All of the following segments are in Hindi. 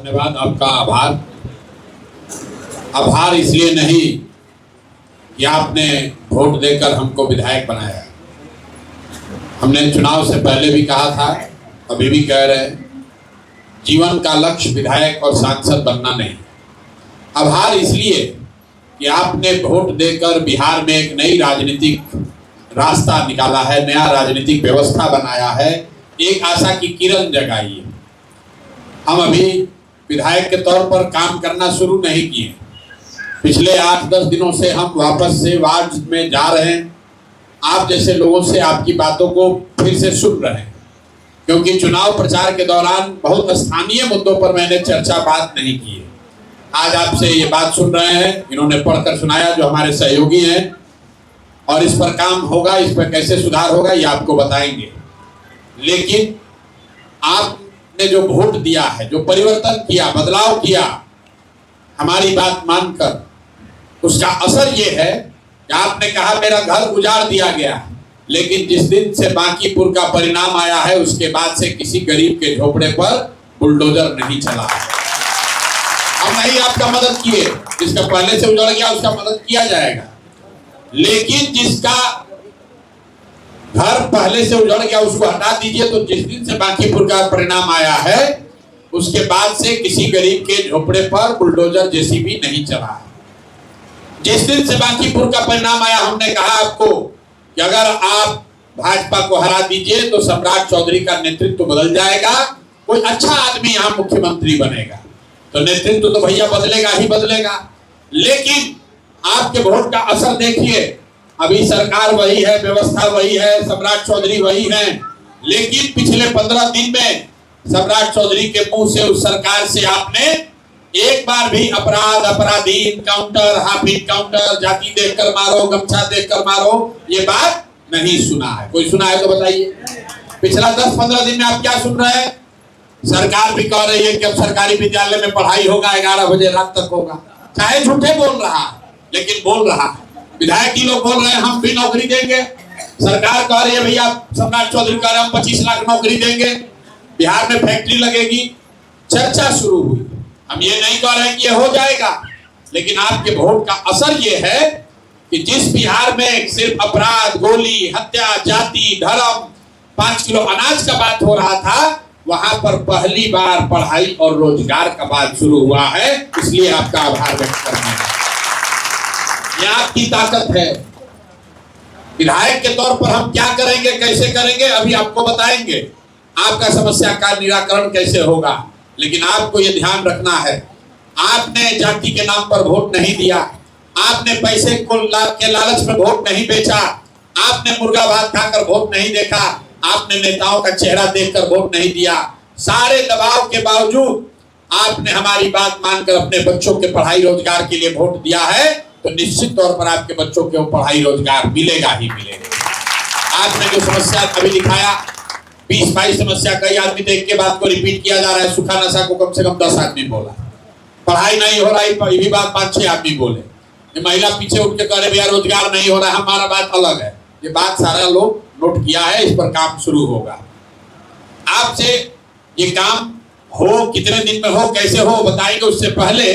धन्यवाद, आपका आभार। आभार इसलिए नहीं कि आपने वोट देकर हमको विधायक बनाया। हमने चुनाव से पहले भी कहा था, अभी भी कह रहे हैं, जीवन का लक्ष्य विधायक और सांसद बनना नहीं। आभार इसलिए कि आपने वोट देकर बिहार में एक नई राजनीतिक रास्ता निकाला है, नया राजनीतिक व्यवस्था बनाया है, एक आशा की किरण जगाई है। हम अभी विधायक के तौर पर काम करना शुरू नहीं किए। पिछले 8-10 दिनों से हम वापस से वार्ड में जा रहे हैं, आप जैसे लोगों से आपकी बातों को फिर से सुन रहे हैं, क्योंकि चुनाव प्रचार के दौरान बहुत स्थानीय मुद्दों पर मैंने चर्चा बात नहीं की है। आज आपसे ये बात सुन रहे हैं, इन्होंने पढ़कर सुनाया जो हमारे सहयोगी हैं, और इस पर काम होगा, इस पर कैसे सुधार होगा ये आपको बताएंगे। लेकिन आपने जो वोट दिया है, जो परिवर्तन किया, बदलाव किया, हमारी बात मानकर, उसका असर ये है कि आपने कहा मेरा घर उजाड़ दिया गया, लेकिन जिस दिन से बांकीपुर का परिणाम आया है उसके बाद से किसी गरीब के झोपड़े पर बुलडोजर नहीं चला। हम नहीं आपका मदद किए, जिसका पहले से उजड़ गया उसका मदद किया जाएगा, लेकिन जिसका घर पहले से उजड़ गया उसको हटा दीजिए। तो जिस दिन से बांकीपुर का परिणाम आया है उसके बाद से किसी गरीब के झोपड़े पर बुलडोजर जेसीबी नहीं चला है। जिस दिन से बांकीपुर का परिणाम आया हमने कहा आपको कि अगर आप भाजपा को हरा दीजिए तो सम्राट चौधरी का नेतृत्व बदल जाएगा, कोई अच्छा आदमी यहाँ मुख्यमंत्री बनेगा। तो नेतृत्व तो भैया बदलेगा ही बदलेगा, लेकिन आपके वोट का असर देखिए। अभी सरकार वही है, व्यवस्था वही है, सम्राट चौधरी वही है, लेकिन पिछले 15 दिन में सम्राट चौधरी के मुंह से, उस सरकार से आपने एक बार भी अपराध, अपराधी, इनकाउंटर, हाफ इनकाउंटर, जाति देखकर मारो, गमछा देखकर मारो, ये बात नहीं सुना है। कोई सुना है तो बताइए। पिछला 10-15 दिन में आप क्या सुन रहे हैं? सरकार भी कह रही है कि अब सरकारी विद्यालय में पढ़ाई होगा, 11 बजे रात तक होगा। चाहे झूठे बोल रहा है, लेकिन बोल रहा है। विधायक ही लोग बोल रहे हैं हम भी नौकरी देंगे, सरकार कह रही है भैया, सम्राट चौधरी कह रहे हैं हम 25 लाख नौकरी देंगे, बिहार में फैक्ट्री लगेगी। चर्चा शुरू हुई। हम ये नहीं कह रहे हैं कि ये हो जाएगा, लेकिन आपके वोट का असर ये है कि जिस बिहार में सिर्फ अपराध, गोली, हत्या, जाति, धर्म, 5 किलो अनाज का बात हो रहा था, वहां पर पहली बार पढ़ाई और रोजगार का बात शुरू हुआ है। इसलिए आपका आभार व्यक्त करना है। यह आपकी ताकत है। विधायक के तौर पर हम क्या करेंगे, कैसे करेंगे, अभी आपको बताएंगे। आपका समस्या का निराकरण कैसे होगा, लेकिन आपको यह ध्यान रखना है, आपने जाति के नाम पर वोट नहीं दिया, आपने पैसे को के लालच में वोट नहीं बेचा, आपने मुर्गा भात खाकर वोट नहीं देखा, आपने नेताओं का चेहरा देखकर वोट नहीं दिया। सारे दबाव के बावजूद आपने हमारी बात मानकर अपने बच्चों के पढ़ाई रोजगार के लिए वोट दिया है, तो निश्चित तौर पर आपके बच्चों को पढ़ाई रोजगार मिलेगा ही मिलेगा। आपने जो समस्या अभी दिखाया, 20-22 समस्या, कई आदमी देख के बात को रिपीट किया जा रहा है। सूखा नशा को कम से कम 10 आदमी बोला, पढ़ाई नहीं हो रहा ये भी बात 5-6 आदमी बोले, ये महिला पीछे उठ के कह रहे भैया रोजगार नहीं हो रहा है, हमारा बात अलग है। ये बात सारा लोग नोट किया है, इस पर काम शुरू होगा। आपसे ये काम हो, कितने दिन में हो, कैसे हो बताएंगे। उससे पहले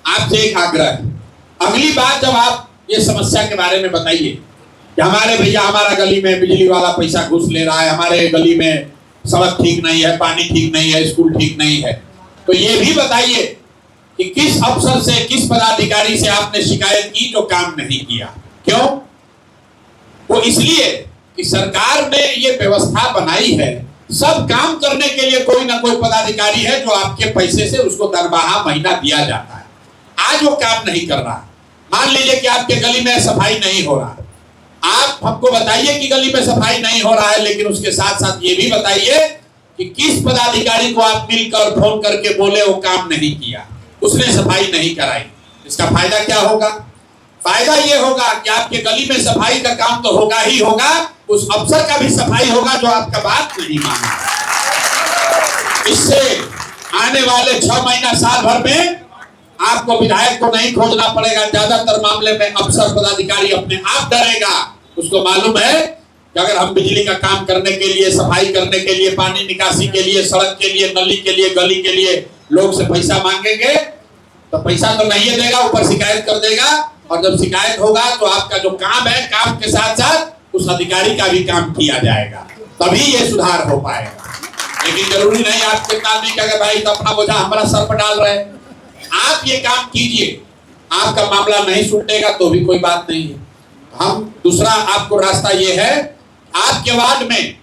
आपसे एक आग्रह है, अगली बार जब आप ये समस्या के बारे में बताइए कि हमारे भैया, हमारा गली में बिजली वाला पैसा घूस ले रहा है, हमारे गली में सड़क ठीक नहीं है, पानी ठीक नहीं है, स्कूल ठीक नहीं है, तो ये भी बताइए कि किस अफसर से, किस पदाधिकारी से आपने शिकायत की जो काम नहीं किया। क्यों? वो इसलिए कि सरकार ने ये व्यवस्था बनाई है, सब काम करने के लिए कोई ना कोई पदाधिकारी है जो आपके पैसे से उसको दरमाहा महीना दिया जाता है। आज वो काम नहीं कर रहा। मान लीजिए कि आपके गली में सफाई नहीं हो रहा, आप हमको बताइए कि गली में सफाई नहीं हो रहा है, लेकिन उसके साथ साथ ये भी बताइए कि किस पदाधिकारी को आप मिलकर फोन करके बोले वो काम नहीं किया, उसने सफाई नहीं कराई। इसका फायदा क्या होगा? फायदा ये होगा कि आपके गली में सफाई का काम तो होगा ही होगा, उस अफसर का भी सफाई होगा जो आपका बात नहीं माना। इससे आने वाले 6 महीना, साल भर में आपको विधायक को नहीं खोजना पड़ेगा। ज्यादातर मामले में अफसर पदाधिकारी अपने आप डरेगा। उसको मालूम है कि अगर हम बिजली का काम करने के लिए, सफाई करने के लिए, पानी निकासी के लिए, सड़क के लिए, नली के लिए, गली के लिए लोग से पैसा मांगेंगे तो पैसा तो नहीं देगा, ऊपर शिकायत कर देगा, और जब शिकायत होगा तो आपका जो काम है, काम के साथ साथ उस अधिकारी का भी काम किया जाएगा, तभी ये सुधार हो पाएगा। लेकिन जरूरी नहीं आपके काम नहीं कहेगा भाई तो अपना बोझा हमारा सर पर डाल रहे हैं। आप ये काम कीजिए, आपका मामला नहीं सुलटेगा तो भी कोई बात नहीं है। हम दूसरा आपको रास्ता ये है, आपके वार्ड में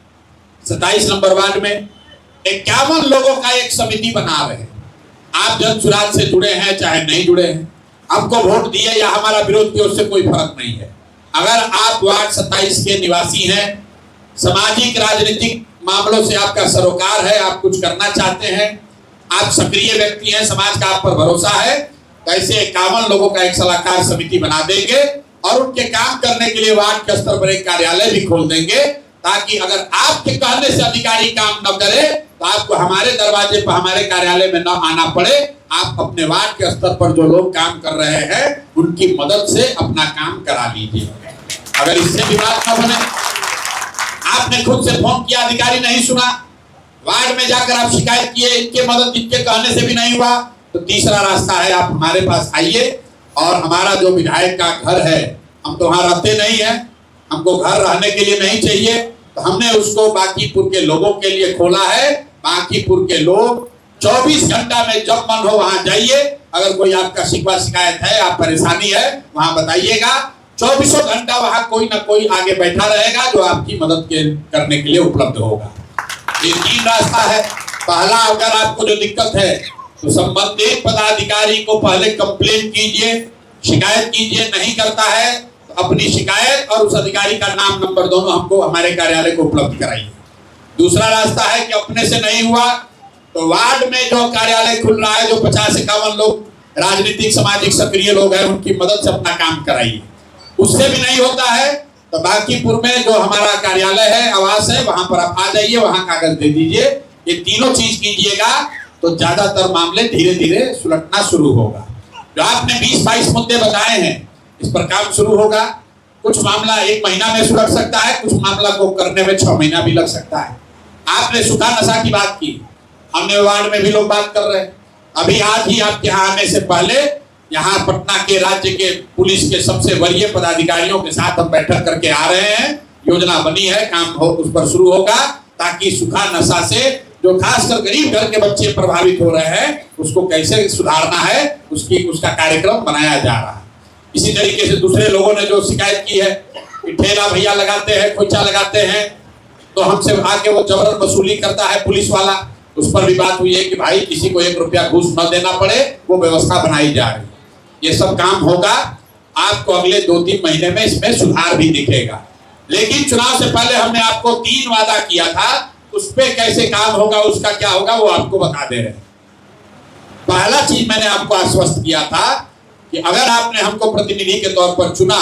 27 नंबर वार्ड में 51 लोगों का एक समिति बना रहे हैं। आप जन सुराज से जुड़े हैं चाहे नहीं जुड़े हैं, हमको वोट दिए या हमारा विरोध किया, उससे कोई फर्क नहीं है। अगर आप वार्ड 27 के निवासी हैं, सामाजिक राजनीतिक मामलों से आपका सरोकार है, आप कुछ करना चाहते हैं, आप सक्रिय व्यक्ति हैं, समाज का आप पर भरोसा है, तो ऐसे 51 लोगों का एक सलाहकार समिति बना देंगे और उनके काम करने के लिए वार्ड के स्तर पर एक कार्यालय भी खोल देंगे, ताकि अगर आपके कहने से अधिकारी काम न करे तो आपको हमारे दरवाजे पर, हमारे कार्यालय में न आना पड़े। आप अपने वार्ड के स्तर पर जो लोग काम कर रहे हैं उनकी मदद से अपना काम करा लीजिए। अगर इससे भी बात न बने, आपने खुद से फोन किया, अधिकारी नहीं सुना, वार्ड में जाकर आप शिकायत किए, इनके मदद इनके कहने से भी नहीं हुआ, तो तीसरा रास्ता है, आप हमारे पास आइए और हमारा जो विधायक का घर है, हम तो वहां रहते नहीं है, हमको घर रहने के लिए नहीं चाहिए, तो हमने उसको बांकीपुर के लोगों के लिए खोला है। बांकीपुर के लोग 24 घंटा में जब मन हो वहां जाइए, अगर कोई आपका शिकवा शिकायत है, आप परेशानी है, वहां बताइएगा। 24 घंटा वहां कोई ना कोई आगे बैठा रहेगा जो आपकी मदद करने के लिए उपलब्ध होगा। ये 3 रास्ता है। पहला, अगर आपको जो दिक्कत है तो संबंधित पदाधिकारी को पहले कंप्लेन कीजिए, शिकायत कीजिए, नहीं करता है तो अपनी शिकायत और उस अधिकारी का नाम नंबर दोनों हमको हमारे कार्यालय को उपलब्ध कराइए। दूसरा रास्ता है कि अपने से नहीं हुआ तो वार्ड में जो कार्यालय खुल रहा है, जो 50-51 लोग राजनीतिक सामाजिक सक्रिय लोग हैं, उनकी मदद से अपना काम कराइए। उससे भी नहीं होता है तो बांकीपुर में जो हमारा कार्यालय है, आवास है, वहां पर आप आ जाइए, वहां कागज दे दीजिए। ये तीनों चीज कीजिएगा तो ज्यादातर मामले धीरे धीरे सुलटना शुरू होगा। जो आपने 20-22 मुद्दे बताए हैं, इस पर काम शुरू होगा। कुछ मामला 1 महीना में सुलट सकता है, कुछ मामला को करने में 6 महीना भी लग सकता है। आपने सूखा नशा की बात की, हमने वार्ड में भी लोग बात कर रहे हैं। अभी आज ही आपके यहाँ आने से पहले यहाँ पटना के राज्य के पुलिस के सबसे वरीय पदाधिकारियों के साथ हम बैठक करके आ रहे हैं। योजना बनी है, काम हो उस पर शुरू होगा, ताकि सूखा नशा से जो खासकर गरीब घर के बच्चे प्रभावित हो रहे हैं उसको कैसे सुधारना है, उसका कार्यक्रम बनाया जा रहा है। इसी तरीके से दूसरे लोगों ने जो शिकायत की है कि ठेला भैया लगाते हैं, खोचा लगाते हैं, तो हमसे आके वो जबरन वसूली करता है पुलिस वाला, उस पर भी बात हुई है कि भाई किसी को 1 रुपया घूस न देना पड़े, वो व्यवस्था बनाई जा रही है। ये सब काम होगा, आपको अगले 2-3 महीने में इसमें सुधार भी दिखेगा। लेकिन चुनाव से पहले हमने आपको 3 वादा किया था, उस पे कैसे काम होगा, उसका क्या होगा, वो आपको बता दे रहे हैं। पहला चीज मैंने आपको आश्वस्त किया था कि अगर आपने हमको प्रतिनिधि के तौर पर चुना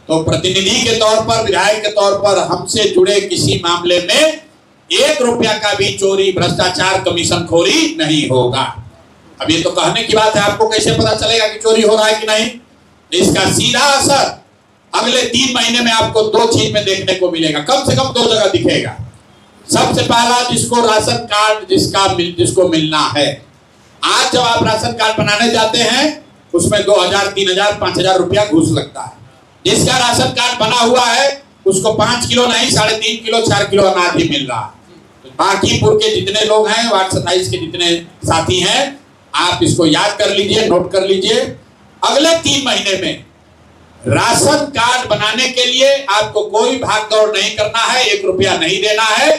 तो प्रतिनिधि के तौर पर, विधायक के तौर पर हमसे जुड़े किसी मामले में 1 रुपया का भी चोरी, भ्रष्टाचार, कमीशन खोरी नहीं होगा। अब ये तो कहने की बात है, आपको कैसे पता चलेगा कि चोरी हो रहा है कि नहीं? इसका सीधा असर अगले 3 महीने में आपको 2 चीज में देखने को मिलेगा, कम से कम 2 जगह दिखेगा। सबसे पहला, जिसको राशन कार्ड जिसको मिलना है, आज जब आप राशन कार्ड बनाने जाते हैं उसमें 2000, 3000, 5000 रुपया घूस लगता है। जिसका राशन कार्ड बना हुआ है उसको 5 किलो नहीं 3.5 किलो 4 किलो अनाज ही मिल रहा है। बांकीपुर के जितने लोग हैं, वार्ड 27 के जितने साथी हैं, आप इसको याद कर लीजिए, नोट कर लीजिए। अगले 3 महीने में राशन कार्ड बनाने के लिए आपको कोई भाग दौड़ नहीं करना है, 1 रुपया नहीं देना है।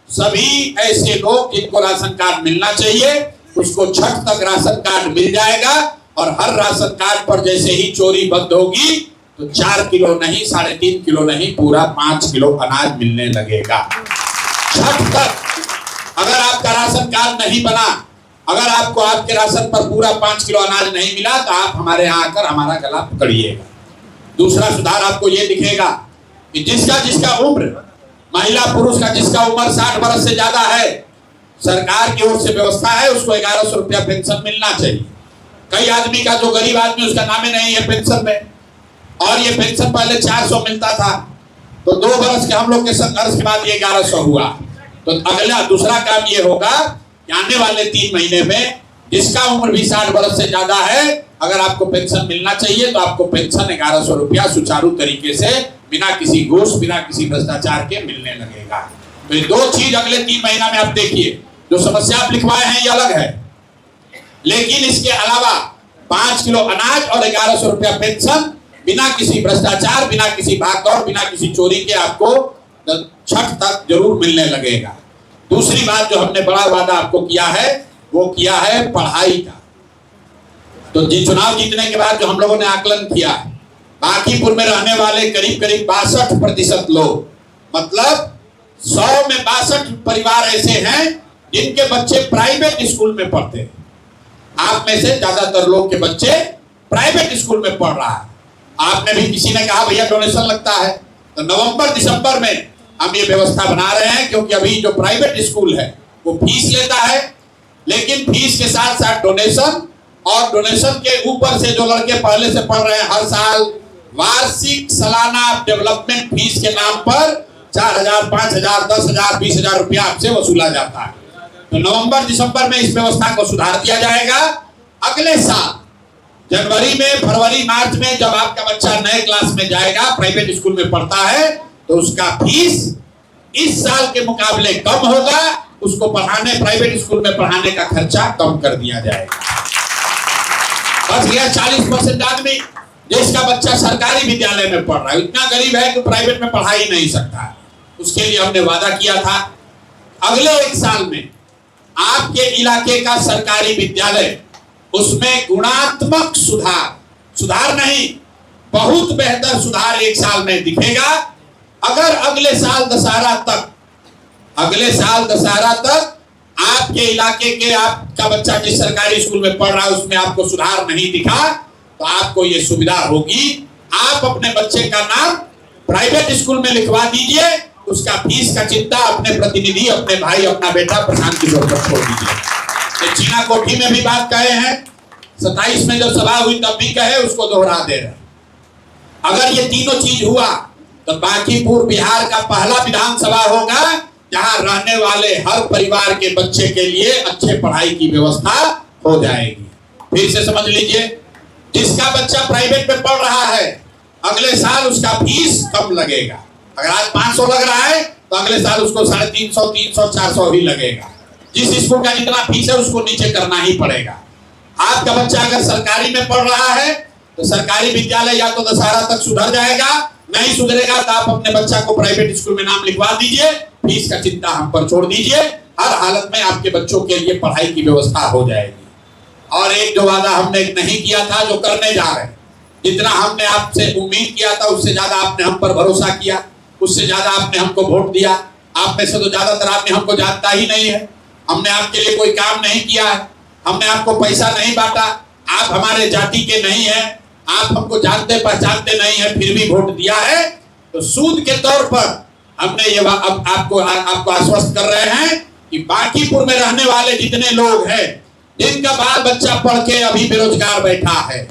सभी ऐसे लोग जिनको राशन कार्ड मिलना चाहिए उसको छठ तक राशन कार्ड मिल जाएगा, और हर राशन कार्ड पर जैसे ही चोरी बंद होगी तो 4 किलो नहीं 3.5 किलो नहीं पूरा 5 किलो अनाज मिलने लगेगा। छठ तक अगर आपका राशन कार्ड नहीं बना, अगर आपको आपके राशन पर पूरा 5 किलो अनाज नहीं मिला तो आप हमारे यहाँ आकर हमारा गला पकड़िएगा। दूसरा सुधार आपको ये दिखेगा कि जिसका उम्र, महिला पुरुष का जिसका उम्र 60 वर्ष से ज्यादा है, सरकार की ओर से व्यवस्था है उसको 1100 रुपया पेंशन मिलना चाहिए। कई आदमी का, जो गरीब आदमी, उसका नाम ही नहीं है पेंशन में, और ये पेंशन पहले 400 मिलता था, तो 2 वर्ष के हम लोग के संघर्ष के बाद ये 1100 हुआ। तो अगला दूसरा काम ये होगा कि आने वाले 3 महीने में जिसका उम्र भी 60 वर्ष से ज्यादा है, अगर आपको पेंशन मिलना चाहिए तो आपको पेंशन 1100 रुपया सुचारू तरीके से बिना किसी घूस, बिना किसी भ्रष्टाचार के मिलने लगेगा। तो ये दो चीज अगले 3 महीना में आप देखिए। जो समस्या आप लिखवाए हैं ये अलग है, लेकिन इसके अलावा 5 किलो अनाज और 1100 रुपया पेंशन बिना किसी भ्रष्टाचार, बिना किसी भागदौड़, बिना किसी चोरी के आपको छठ तक जरूर मिलने लगेगा। दूसरी बात जो हमने बड़ा वादा आपको किया है वो किया है पढ़ाई का। तो चुनाव जीतने के बाद जो हम लोगों ने आकलन किया, बांकीपुर में रहने वाले करीब करीब 62% लोग, मतलब 100 में 62 परिवार ऐसे हैं जिनके बच्चे प्राइवेट स्कूल में पढ़ते हैं। आप में से ज्यादातर लोग के बच्चे प्राइवेट स्कूल में पढ़ रहा है। आपने भी किसी ने कहा भैया डोनेशन लगता है, तो नवंबर दिसंबर में हम ये व्यवस्था बना रहे हैं, क्योंकि अभी जो प्राइवेट स्कूल है वो फीस लेता है, लेकिन फीस के साथ साथ डोनेशन, और डोनेशन के ऊपर से जो लड़के पहले से पढ़ रहे हैं हर साल वार्षिक सालाना डेवलपमेंट फीस के नाम पर 4000, 5000, 10000, 20000 रुपया आपसे वसूला जाता है। तो नवंबर दिसंबर में इस व्यवस्था को सुधार दिया जाएगा। अगले साल जनवरी में, फरवरी, मार्च में जब आपका बच्चा नए क्लास में जाएगा, प्राइवेट स्कूल में पढ़ता है, तो उसका फीस इस साल के मुकाबले कम होगा। उसको पढ़ाने, प्राइवेट स्कूल में पढ़ाने का खर्चा कम कर दिया जाएगा। बच गया 40% आदमी जिसका बच्चा सरकारी विद्यालय में पढ़ रहा है, इतना गरीब है कि प्राइवेट में पढ़ा ही नहीं सकता। उसके लिए हमने वादा किया था अगले 1 साल में आपके इलाके का सरकारी विद्यालय, उसमें गुणात्मक सुधार नहीं, बहुत बेहतर सुधार 1 साल में दिखेगा। अगर अगले साल दशहरा तक आपके इलाके के आपका बच्चा जिस सरकारी स्कूल में पढ़ रहा है उसमें आपको सुधार नहीं दिखा, तो आपको ये सुविधा होगी, आप अपने बच्चे का नाम प्राइवेट स्कूल में लिखवा दीजिए, उसका फीस का चिंता अपने प्रतिनिधि, अपने भाई, अपना बेटा प्रशांत किशोर पर छोड़ दीजिए। चीना कोठी में भी बात कहे हैं, 27 में जब सभा हुई तब भी कहे, उसको दोहरा दे रहे। अगर ये तीनों चीज हुआ तो बांकीपुर बिहार का पहला विधानसभा होगा जहां रहने वाले हर परिवार के बच्चे के लिए अच्छे पढ़ाई की व्यवस्था हो जाएगी। फिर से समझ लीजिए, जिसका बच्चा प्राइवेट में पढ़ रहा है अगले साल उसका फीस कम लगेगा। अगर आज 500 लग रहा है तो अगले साल उसको 350, 300, 400 ही लगेगा। जिस स्कूल का जितना फीस है उसको नीचे करना ही पड़ेगा। आपका बच्चा अगर सरकारी में पढ़ रहा है तो सरकारी विद्यालय या तो दशहरा तक सुधर जाएगा, नहीं सुधरेगा तो आप अपने बच्चा को प्राइवेट स्कूल में नाम लिखवा दीजिए, फीस का चिंता हम पर छोड़ दीजिए, हर हालत में आपके बच्चों के लिए पढ़ाई की व्यवस्था हो जाएगी। और एक जो वादा हमने नहीं किया था, जो करने जा रहे हैं, जितना हमने आपसे उम्मीद किया था उससे ज्यादा आपने हम पर भरोसा किया, उससे ज्यादा आपने हमको वोट दिया। आप में से तो ज्यादातर आदमी हमको जानता ही नहीं है, हमने आपके लिए कोई काम नहीं किया है, हमने आपको पैसा नहीं बांटा, आप हमारे जाति के नहीं है, आप हमको जानते पहचानते नहीं है, फिर भी वोट दिया है। तो सूद के तौर पर हमने ये अब आपको आश्वस्त कर रहे हैं कि बांकीपुर में रहने वाले जितने लोग हैं जिनका बाल बच्चा पढ़ के अभी बेरोजगार बैठा है,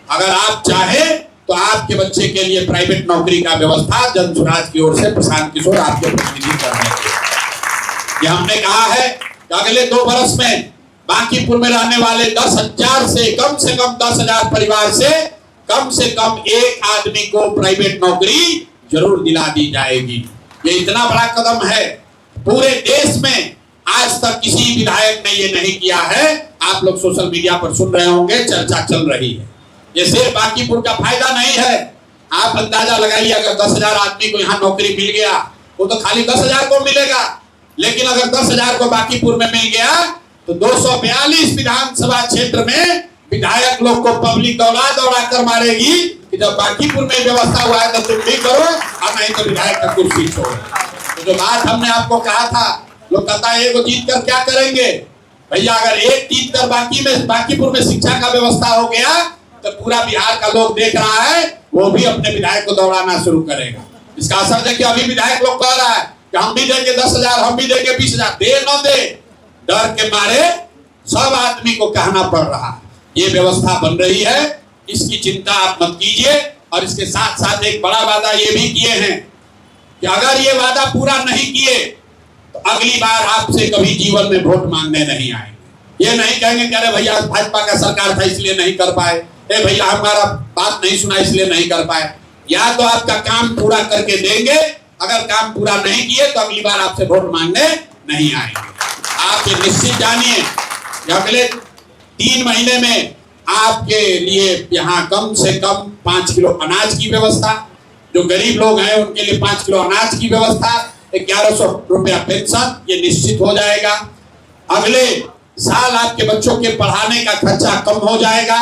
अगर आप चाहें तो आपके बच्चे के लिए प्राइवेट नौकरी का व्यवस्था जन सुराज की ओर से प्रशांत किशोर आपके प्रतिनिधि कर रहे हैं। ये हमने कहा है कि अगले 2 वर्ष में बांकीपुर में रहने वाले 10,000 से कम 10,000 परिवार से कम एक आदमी को प्राइवेट नौकरी जरूर दिला दी जाएगी। ये इतना बड़ा कदम है, पूरे देश में आज तक किसी विधायक ने ये नहीं किया है। आप लोग सोशल मीडिया पर सुन रहे होंगे, चर्चा चल रही है। ये सिर्फ बांकीपुर का फायदा नहीं है, आप अंदाजा लगाइए, अगर 10,000 आदमी को यहाँ नौकरी मिल गया वो तो खाली 10,000 को मिलेगा, लेकिन अगर 10,000 को बांकीपुर में मिल गया तो 242 विधानसभा क्षेत्र में विधायक लोग को पब्लिक दौड़ा कर मारेगी कि जब बांकीपुर में व्यवस्था हुआ है तो तुम भी करो, और नहीं तो विधायक का कुर्सी छोड़ो। तो जो बात हमने आपको कहा था, लोग कहता है एक जीत कर क्या करेंगे भैया, अगर एक जीत कर बांकीपुर में शिक्षा का व्यवस्था हो गया तो पूरा बिहार का लोग देख रहा है, वो भी अपने विधायक को दौड़ाना शुरू करेगा। इसका असर देखिए, अभी विधायक लोग कह रहा है कि हम भी देंगे 10,000, हम भी देंगे 20,000, दे न दे, डर के मारे सब आदमी को कहना पड़ रहा है। ये व्यवस्था बन रही है, इसकी चिंता आप मत कीजिए। और इसके साथ साथ एक बड़ा वादा ये भी किए हैं कि अगर ये वादा पूरा नहीं किए तो अगली बार आपसे कभी जीवन में वोट मांगने नहीं आएंगे। ये नहीं कहेंगे कि अरे भैया भाजपा का सरकार था इसलिए नहीं कर पाए, ए भैया हमारा बात नहीं सुना इसलिए नहीं कर पाए। या तो आपका काम पूरा करके देंगे, अगर काम पूरा नहीं किए तो अगली बार आपसे वोट मांगने नहीं आएंगे। आप ये निश्चित जानिए कि अगले 3 महीने में आपके लिए यहाँ कम से कम 5 किलो अनाज की व्यवस्था, जो गरीब लोग हैं उनके लिए 5 किलो अनाज की व्यवस्था, 1100 रुपया पेंशन, ये निश्चित हो जाएगा। अगले साल आपके बच्चों के पढ़ाने का खर्चा कम हो जाएगा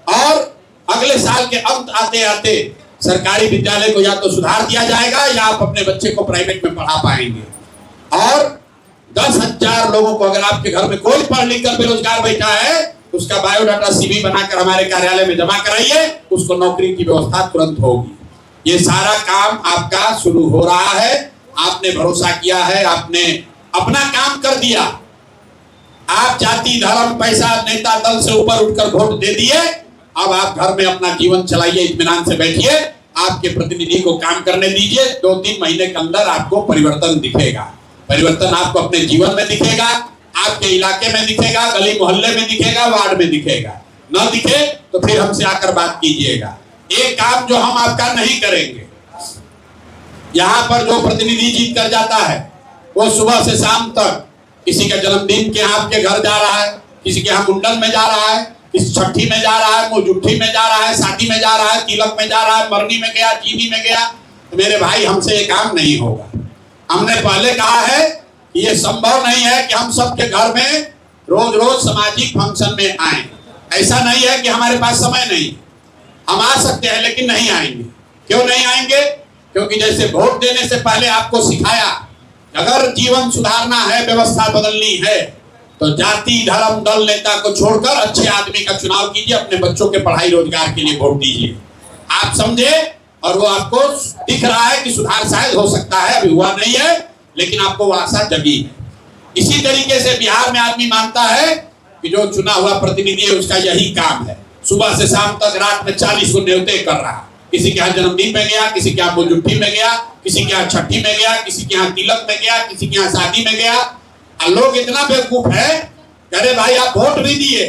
और अगले साल के अंत आते आते सरकारी विद्यालय को या तो सुधार दिया जाएगा या आप अपने बच्चे को प्राइवेट में पढ़ा पाएंगे। और 10,000 लोगों को, अगर आपके घर में कोई पढ़ लिख कर बेरोजगार बैठा है, उसका बायोडाटा CV बनाकर हमारे कार्यालय में जमा कराइए, उसको नौकरी की व्यवस्था तुरंत होगी। ये सारा काम आपका शुरू हो रहा है। आपने भरोसा किया है, आपने अपना काम कर दिया। आप जाति धर्म पैसा नेता दल से ऊपर उठकर वोट दे दिए। अब आप घर में अपना जीवन चलाइए, इत्मीनान से बैठिए, आपके प्रतिनिधि को काम करने दीजिए। 2-3 महीने के अंदर आपको परिवर्तन दिखेगा। परिवर्तन आपको अपने जीवन में दिखेगा, आपके इलाके में दिखेगा, गली मोहल्ले में दिखेगा, वार्ड में दिखेगा। न दिखे तो फिर हमसे आकर बात कीजिएगा। एक काम जो हम आपका नहीं करेंगे, यहाँ पर जो प्रतिनिधि जीत कर जाता है वो सुबह से शाम तक किसी का जन्मदिन के यहाँ आपके घर जा रहा है, किसी के यहाँ मुंडन में जा रहा है, किसी छठी में जा रहा है, मुजुट्ठी में जा रहा है, शादी में जा रहा है, तिलक में जा रहा है, मरनी में गया, जीनी में गया। तो मेरे भाई हमसे ये काम नहीं होगा। हमने पहले कहा है कि ये संभव नहीं है कि हम सबके घर में रोज रोज सामाजिक फंक्शन में आए। ऐसा नहीं है कि हमारे पास समय नहीं, हम आ सकते हैं लेकिन नहीं आएंगे। क्यों नहीं आएंगे? क्योंकि जैसे वोट देने से पहले आपको सिखाया, अगर जीवन सुधारना है, व्यवस्था बदलनी है, तो जाति धर्म दल नेता को छोड़कर अच्छे आदमी का चुनाव कीजिए, अपने बच्चों के पढ़ाई रोजगार के लिए वोट दीजिए। आप समझे? और वो आपको दिख रहा है कि सुधार शायद हो सकता है, अभी हुआ नहीं है, लेकिन आपको वो आशा जगी है। इसी तरीके से बिहार में आदमी मानता है कि जो चुना हुआ प्रतिनिधि है उसका यही काम है, सुबह से शाम तक रात में 40 को न्योते कर रहा। किसी के यहाँ जन्मदिन में गया, किसी के यहाँ मुजुट्ठी में गया, किसी के यहाँ छठी में गया, किसी के यहाँ तिलक में गया, किसी के यहाँ शादी में गया। लोग इतना बेवकूफ है, अरे भाई आप वोट भी दिए,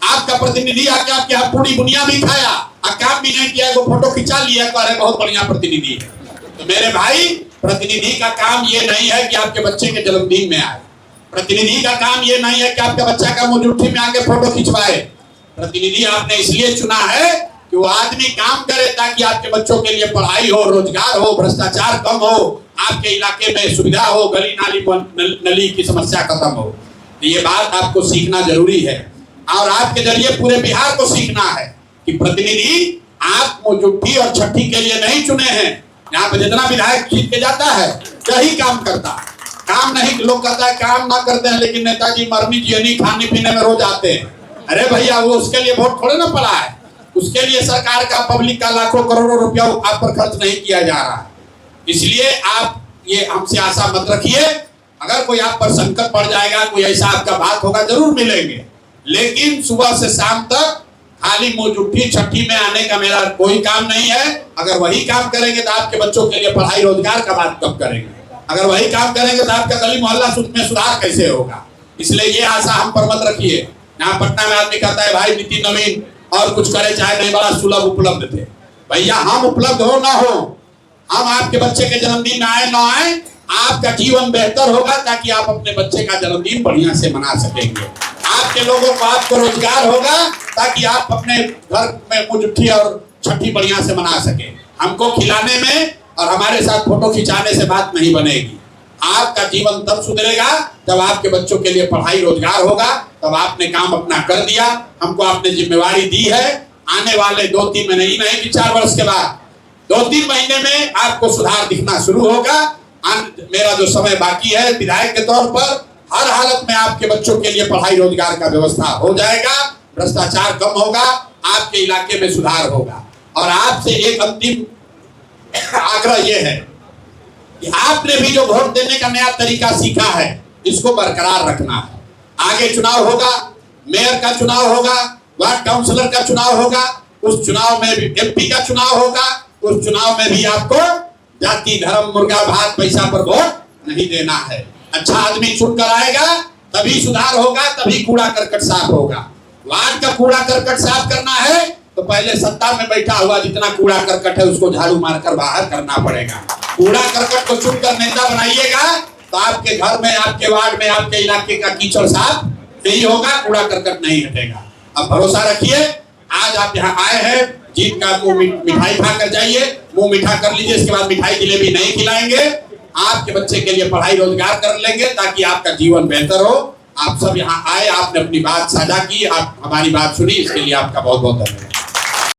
आपका प्रतिनिधि आके आपके यहाँ पूरी बुनिया भी खाया, काम भी नहीं किया, वो फोटो खिंचा लिया, अरे बहुत बढ़िया प्रतिनिधि है। तो मेरे भाई, प्रतिनिधि का काम ये नहीं है कि आपके बच्चे के जन्मदिन में आए, प्रतिनिधि का काम ये नहीं है कि आपका बच्चा का मुजुट्ठी में आके फोटो खिंचवाए। प्रतिनिधि आपने इसलिए चुना है कि वो आदमी काम करे ताकि आपके बच्चों के लिए पढ़ाई हो, रोजगार हो, भ्रष्टाचार कम हो, आपके इलाके में सुविधा हो, गली नाली नली की समस्या खत्म हो। तो ये बात आपको सीखना जरूरी है और आपके जरिए पूरे बिहार को सीखना है कि प्रतिनिधि आप मुजुट्ठी और छठी के लिए नहीं चुने हैं। यहाँ पे जितना विधायक जीत के जाता है यही काम करता है। काम नहीं लोग कहता है काम ना करते हैं, लेकिन नेताजी मरनी जियनी खाने पीने में रोज आते हैं। अरे भैया वो उसके लिए वोट थोड़े ना पड़ा है, उसके लिए सरकार का पब्लिक का लाखों करोड़ों रुपया आप पर खर्च नहीं किया जा रहा है। इसलिए आप ये हमसे आशा मत रखिए। अगर कोई आप पर संकट पड़ जाएगा, कोई ऐसा आपका बात होगा, जरूर मिलेंगे, लेकिन सुबह से शाम तक खाली मुजुट्ठी छठी में आने का मेरा कोई काम नहीं है। अगर वही काम करेंगे तो आपके बच्चों के लिए पढ़ाई रोजगार का बात कब करेंगे? अगर वही काम करेंगे तो आपका गली मोहल्ला में सुधार कैसे होगा? इसलिए ये आशा हम पर मत रखिए। यहाँ पटना में आदमी कहता है भाई नितिन नवीन और कुछ करे चाहे नहीं, बड़ा सुलभ उपलब्ध थे। भैया हम उपलब्ध हो ना हो, हम आपके बच्चे के जन्मदिन में आए ना आए, आपका जीवन बेहतर होगा ताकि आप अपने बच्चे का जन्मदिन बढ़िया से मना सकेंगे। आपके लोगों को आपको रोजगार होगा ताकि आप अपने घर में मुजुट्ठी और छठी बढ़िया से मना सके। हमको खिलाने में और हमारे साथ फोटो खिंचाने से बात नहीं बनेगी। आपका जीवन तब सुधरेगा जब आपके बच्चों के लिए पढ़ाई रोजगार होगा, तब आपने काम अपना कर दिया। हमको आपने जिम्मेवारी दी है। आने वाले 2-3 महीने ही नहीं कि 4 वर्ष के बाद 2-3 महीने में आपको सुधार दिखना शुरू होगा। मेरा जो समय बाकी है विधायक के तौर पर, हर हालत में आपके बच्चों के लिए पढ़ाई रोजगार का व्यवस्था हो जाएगा, भ्रष्टाचार कम होगा, आपके इलाके में सुधार होगा। और आपसे एक अंतिम आग्रह यह है कि आपने भी जो वोट देने का नया तरीका सीखा है इसको बरकरार रखना है। आगे चुनाव होगा, मेयर का चुनाव होगा, वार्ड काउंसलर का चुनाव होगा, उस चुनाव में भी MP का चुनाव होगा, उस चुनाव में भी आपको जाति धर्म मुर्गा भात पैसा पर वोट नहीं देना है। अच्छा आदमी चुनकर आएगा, तभी सुधार होगा, तभी कूड़ा करकट साफ होगा। वार्ड का कूड़ा करकट साफ करना है तो पहले सत्ता में बैठा हुआ जितना कूड़ा करकट है उसको झाड़ू मारकर बाहर करना पड़ेगा। कूड़ा करकट को चुनकर नेता बनाइएगा तो आपके घर में, आपके वार्ड में, आपके इलाके का कीचड़ साफ नहीं होगा, कूड़ा करकट नहीं हटेगा। अब भरोसा रखिए, आज आप यहाँ आए हैं, जीत का मुंह मिठाई खाकर जाइए, मुंह मीठा कर लीजिए, इसके बाद मिठाई जिलेबी नहीं खिलाएंगे। आपके बच्चे के लिए पढ़ाई रोजगार कर लेंगे ताकि आपका जीवन बेहतर हो। आप सब यहाँ आए, आपने अपनी बात साझा की, आप हमारी बात सुनी, इसके लिए आपका बहुत बहुत धन्यवाद।